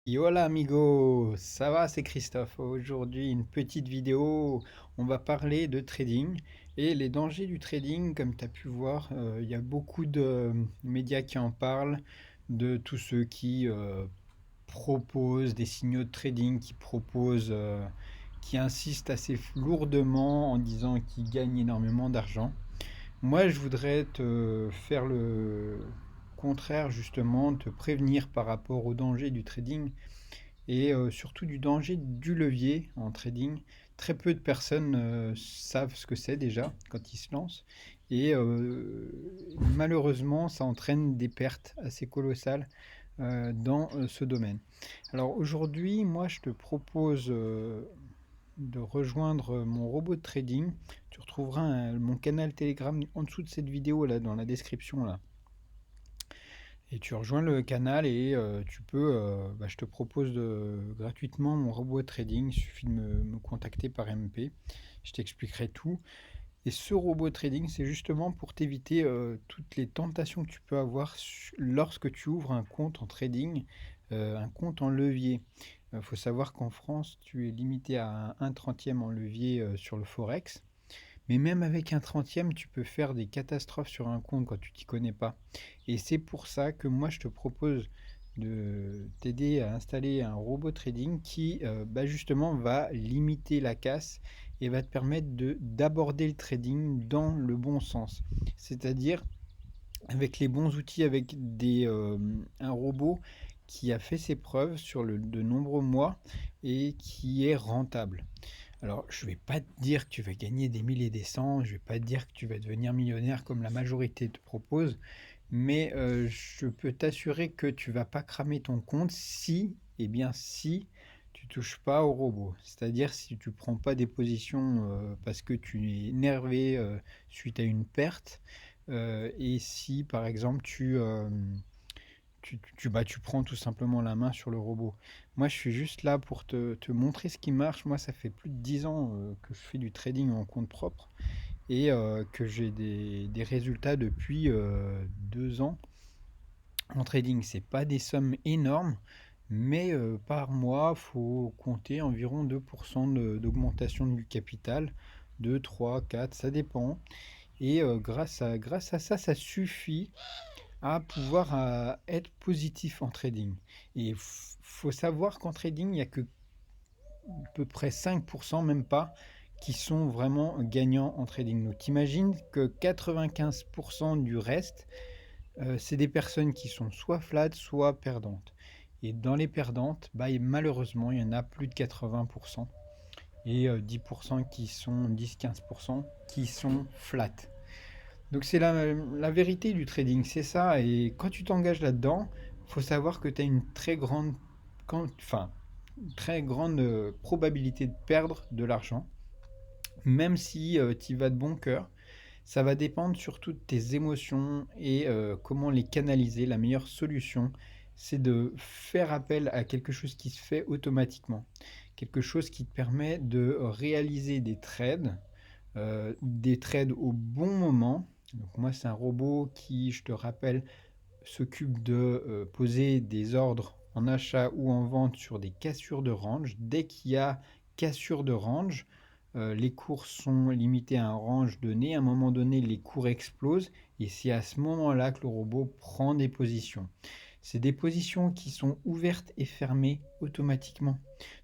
Hola amigo, ça va, c'est Christophe. Aujourd'hui, une petite vidéo, on va parler de trading et les dangers du trading. Comme tu as pu voir, il y a beaucoup de médias qui en parlent, de tous ceux qui proposent des signaux de trading, qui insistent assez lourdement en disant qu'ils gagnent énormément d'argent. Moi, je voudrais te faire le contraire, justement, te prévenir par rapport au danger du trading et surtout du danger du levier en trading. Très peu de personnes savent ce que c'est déjà quand ils se lancent. Et malheureusement, ça entraîne des pertes assez colossales dans ce domaine. Alors aujourd'hui, moi, je te propose de rejoindre mon robot de trading. Tu retrouveras mon canal Telegram en dessous de cette vidéo, là, dans la description, là. Et tu rejoins le canal et tu peux, je te propose gratuitement mon robot trading. Il suffit de me contacter par MP. Je t'expliquerai tout. Et ce robot trading, c'est justement pour t'éviter toutes les tentations que tu peux avoir lorsque tu ouvres un compte en trading, un compte en levier. Il faut savoir qu'en France, tu es limité à un trentième en levier sur le Forex. Mais même avec un trentième, tu peux faire des catastrophes sur un compte quand tu t'y connais pas. Et c'est pour ça que moi, je te propose de t'aider à installer un robot trading qui, justement, va limiter la casse et va te permettre d'aborder le trading dans le bon sens. C'est-à-dire avec les bons outils, avec un robot qui a fait ses preuves sur de nombreux mois et qui est rentable. Alors, je ne vais pas te dire que tu vas gagner des milliers et des cents, je ne vais pas te dire que tu vas devenir millionnaire comme la majorité te propose, mais je peux t'assurer que tu vas pas cramer ton compte si, et bien si, tu touches pas au robot. C'est-à-dire si tu prends pas des positions parce que tu es énervé suite à une perte, et si par exemple tu prends tout simplement la main sur le robot. Moi, je suis juste là pour te montrer ce qui marche. Moi, ça fait plus de 10 ans que je fais du trading en compte propre et que j'ai des résultats depuis 2 ans. En trading, c'est pas des sommes énormes, mais par mois, il faut compter environ 2% d'augmentation du capital. 2, 3, 4, ça dépend. Et grâce à ça, ça suffit à pouvoir être positif en trading. Et il faut savoir qu'en trading, il n'y a que à peu près 5%, même pas, qui sont vraiment gagnants en trading. Donc t'imagines que 95% du reste, c'est des personnes qui sont soit flat, soit perdantes. Et dans les perdantes, malheureusement, il y en a plus de 80%. Et 10% qui sont 10-15% qui sont flat. Donc c'est la vérité du trading, c'est ça. Et quand tu t'engages là-dedans, il faut savoir que tu as une très grande, enfin, une très grande probabilité de perdre de l'argent, même si tu y vas de bon cœur. Ça va dépendre surtout de tes émotions et comment les canaliser. La meilleure solution, c'est de faire appel à quelque chose qui se fait automatiquement. Quelque chose qui te permet de réaliser des trades au bon moment. Donc moi, c'est un robot qui, je te rappelle, s'occupe de poser des ordres en achat ou en vente sur des cassures de range. Dès qu'il y a cassure de range, les cours sont limités à un range donné. À un moment donné, les cours explosent et c'est à ce moment-là que le robot prend des positions. C'est des positions qui sont ouvertes et fermées automatiquement.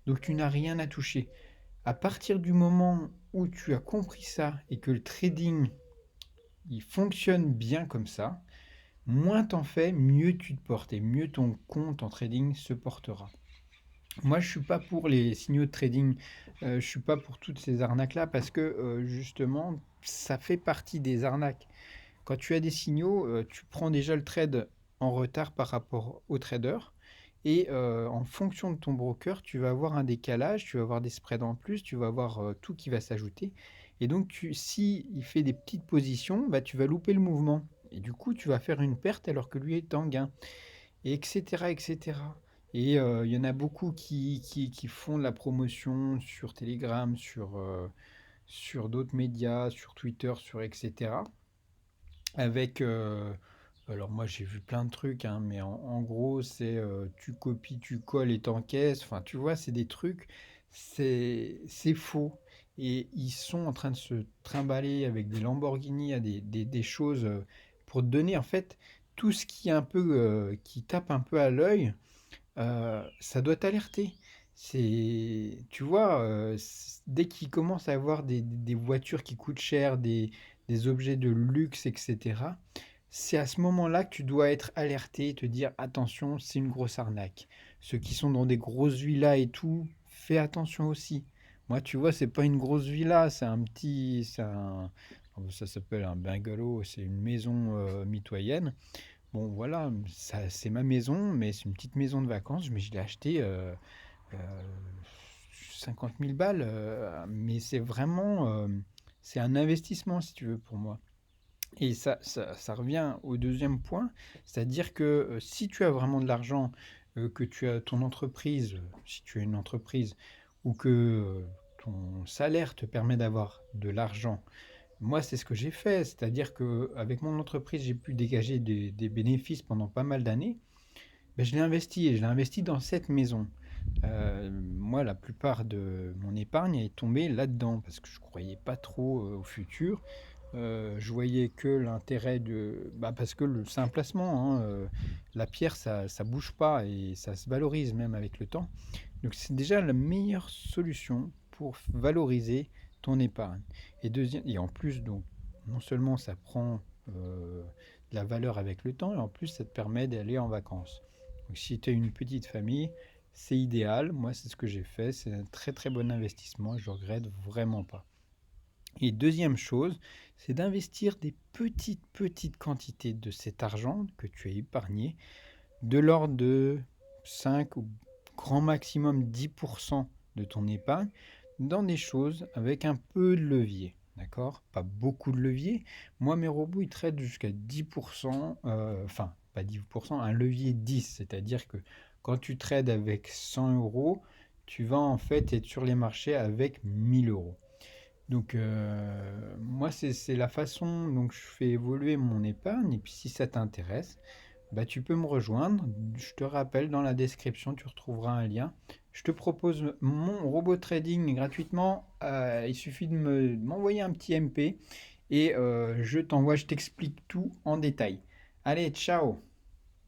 Donc tu n'as rien à toucher. À partir du moment où tu as compris ça et que le trading il fonctionne bien comme ça, moins t'en fais, mieux tu te portes et mieux ton compte en trading se portera. Moi, je suis pas pour les signaux de trading, je suis pas pour toutes ces arnaques-là parce que justement, ça fait partie des arnaques. Quand tu as des signaux, tu prends déjà le trade en retard par rapport au trader et en fonction de ton broker, tu vas avoir un décalage, tu vas avoir des spreads en plus, tu vas avoir tout qui va s'ajouter. Et donc, si il fait des petites positions, tu vas louper le mouvement. Et du coup, tu vas faire une perte alors que lui est en gain. Et etc. etc. Et il y en a beaucoup qui font de la promotion sur Telegram, sur d'autres médias, sur Twitter, sur etc. Avec Alors moi j'ai vu plein de trucs, hein, mais en gros c'est tu copies, tu colles et t'encaisses. Enfin tu vois, c'est des trucs, c'est faux. Et ils sont en train de se trimballer avec des Lamborghini à des choses pour te donner en fait tout ce qui est un peu qui tape un peu à l'œil, ça doit t'alerter. Tu vois, dès qu'ils commencent à avoir des voitures qui coûtent cher, des objets de luxe, etc., c'est à ce moment-là que tu dois être alerté et te dire attention, c'est une grosse arnaque. Ceux qui sont dans des grosses villas et tout, fais attention aussi. Moi, tu vois, c'est pas une grosse villa, ça s'appelle un bungalow, c'est une maison mitoyenne. Bon, voilà, ça, c'est ma maison, mais c'est une petite maison de vacances, mais je l'ai acheté euh, 50 000 balles, mais c'est vraiment, c'est un investissement si tu veux pour moi. Et ça revient au deuxième point, c'est-à-dire que si tu as vraiment de l'argent, que tu as ton entreprise, si tu as une entreprise, ou que ton salaire te permet d'avoir de l'argent, moi c'est ce que j'ai fait, c'est-à-dire que avec mon entreprise j'ai pu dégager des bénéfices pendant pas mal d'années, ben, je l'ai investi et je l'ai investi dans cette maison. Moi, la plupart de mon épargne est tombée là-dedans parce que je ne croyais pas trop au futur. Je voyais que l'intérêt de... Bah, parce que c'est un placement, hein, la pierre, ça bouge pas et ça se valorise même avec le temps. Donc c'est déjà la meilleure solution pour valoriser ton épargne. Et en plus, donc, non seulement ça prend de la valeur avec le temps, et en plus ça te permet d'aller en vacances. Donc si tu as une petite famille, c'est idéal. Moi, c'est ce que j'ai fait. C'est un très très bon investissement. Je ne regrette vraiment pas. Et deuxième chose, c'est d'investir des petites quantités de cet argent que tu as épargné, de l'ordre de 5 ou grand maximum 10% de ton épargne, dans des choses avec un peu de levier. D'accord? Pas beaucoup de levier. Moi, mes robots, ils traitent jusqu'à 10%, enfin, pas 10%, un levier 10, c'est-à-dire que quand tu trades avec 100 euros, tu vas en fait être sur les marchés avec 1000 euros. Donc, moi, c'est la façon dont je fais évoluer mon épargne. Et puis, si ça t'intéresse, bah, tu peux me rejoindre. Je te rappelle, dans la description, tu retrouveras un lien. Je te propose mon robot trading gratuitement. Il suffit de m'envoyer un petit MP et je t'explique tout en détail. Allez, ciao!